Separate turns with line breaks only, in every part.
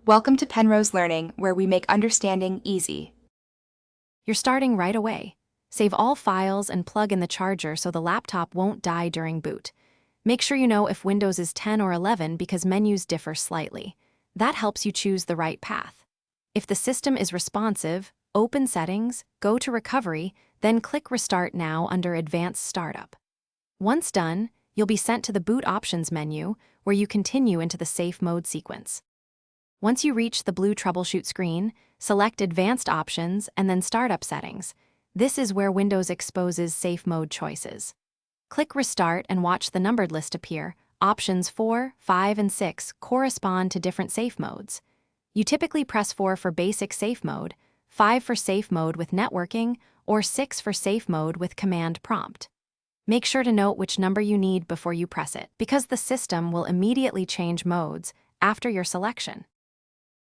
Welcome to Penrose Learning, where we make understanding easy.
You're starting right away. Save all files and plug in the charger so the laptop won't die during boot. Make sure you know if Windows is 10 or 11 because menus differ slightly. That helps you choose the right path. If the system is responsive, open Settings, go to Recovery, then click Restart Now under Advanced Startup. Once done, you'll be sent to the Boot Options menu, where you continue into the Safe Mode sequence. Once you reach the blue Troubleshoot screen, select Advanced Options and then Startup Settings. This is where Windows exposes Safe Mode choices. Click Restart and watch the numbered list appear. Options 4, 5, and 6 correspond to different safe modes. You typically press 4 for Basic Safe Mode, 5 for Safe Mode with Networking, or 6 for Safe Mode with Command Prompt. Make sure to note which number you need before you press it, because the system will immediately change modes after your selection.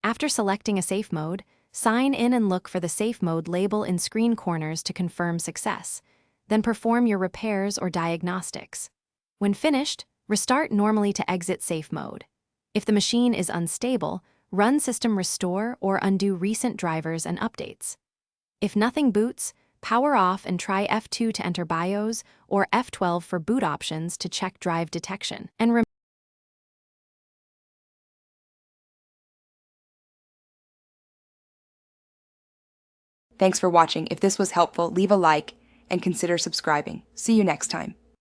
After selecting a safe mode, sign in and look for the safe mode label in screen corners to confirm success. Then perform your repairs or diagnostics. When finished, restart normally to exit safe mode. If the machine is unstable, run System Restore or undo recent drivers and updates. If nothing boots, power off and try F2 to enter BIOS or F12 for boot options to check drive detection. And
Thanks for watching. If this was helpful, leave a like and consider subscribing. See you next time.